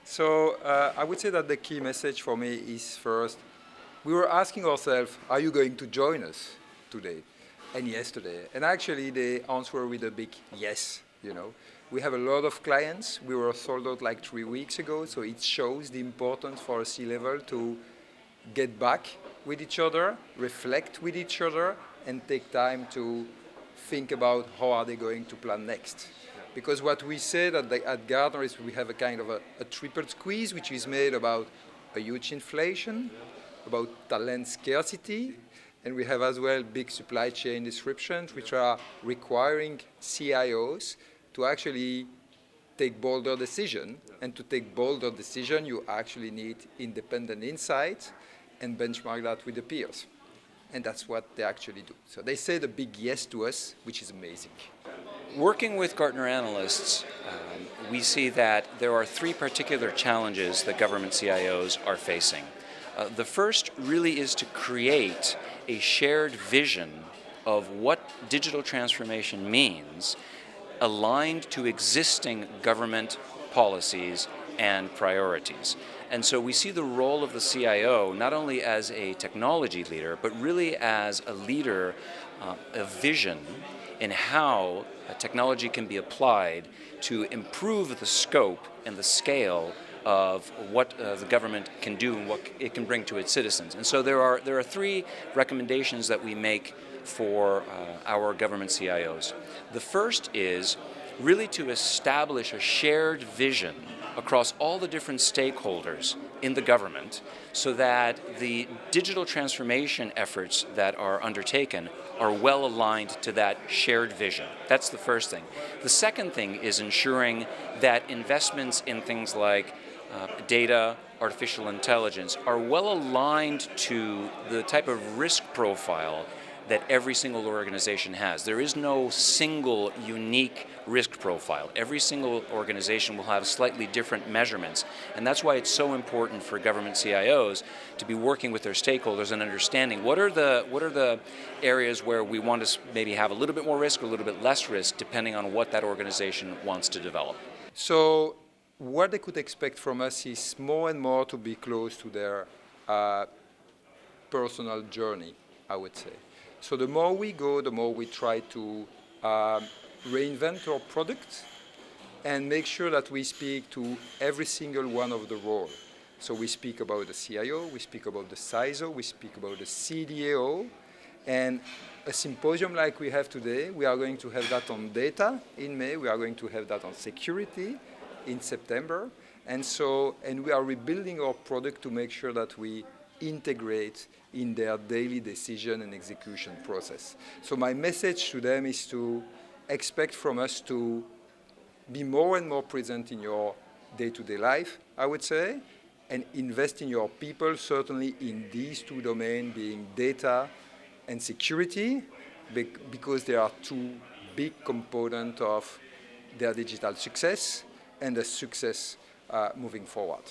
So I would say that the key message for me is first, we were asking ourselves, are you going to join us today and yesterday? And actually they answer with a big yes, We have a lot of clients. We were sold out like 3 weeks ago, so it shows the importance for a C-level to get back with each other, reflect with each other, and take time to think about how are they going to plan next. Because what we said at Gartner is we have a kind of a triple squeeze, which is made about a huge inflation, about talent scarcity, and we have as well big supply chain disruptions, which are requiring CIOs to actually take bolder decisions. And to take bolder decisions, you actually need independent insight and benchmark that with the peers. And that's what they actually do. So they said a big yes to us, which is amazing. Working with Gartner analysts, we see that there are 3 particular challenges that government CIOs are facing. The first really is to create a shared vision of what digital transformation means, aligned to existing government policies and priorities. And so we see the role of the CIO not only as a technology leader, but really as a leader, a vision in how technology can be applied to improve the scope and the scale of what the government can do and what it can bring to its citizens. And so there are 3 recommendations that we make for our government CIOs. The first is really to establish a shared vision across all the different stakeholders in the government so that the digital transformation efforts that are undertaken are well aligned to that shared vision. That's the first thing. The second thing is ensuring that investments in things like data, artificial intelligence are well aligned to the type of risk profile that every single organization has. There is no single unique risk profile. Every single organization will have slightly different measurements. And that's why it's so important for government CIOs to be working with their stakeholders and understanding what are the areas where we want to maybe have a little bit more risk or a little bit less risk depending on what that organization wants to develop. So what they could expect from us is more and more to be close to their personal journey, I would say. So the more we go, the more we try to reinvent our product and make sure that we speak to every single one of the roles. So we speak about the CIO, we speak about the CISO, we speak about the CDAO, and a symposium like we have today, we are going to have that on data in May, we are going to have that on security in September, and we are rebuilding our product to make sure that we integrate in their daily decision and execution process. So my message to them is to expect from us to be more and more present in your day-to-day life, I would say, and invest in your people, certainly in these 2 domains, being data and security, because they are 2 big components of their digital success and the success moving forward.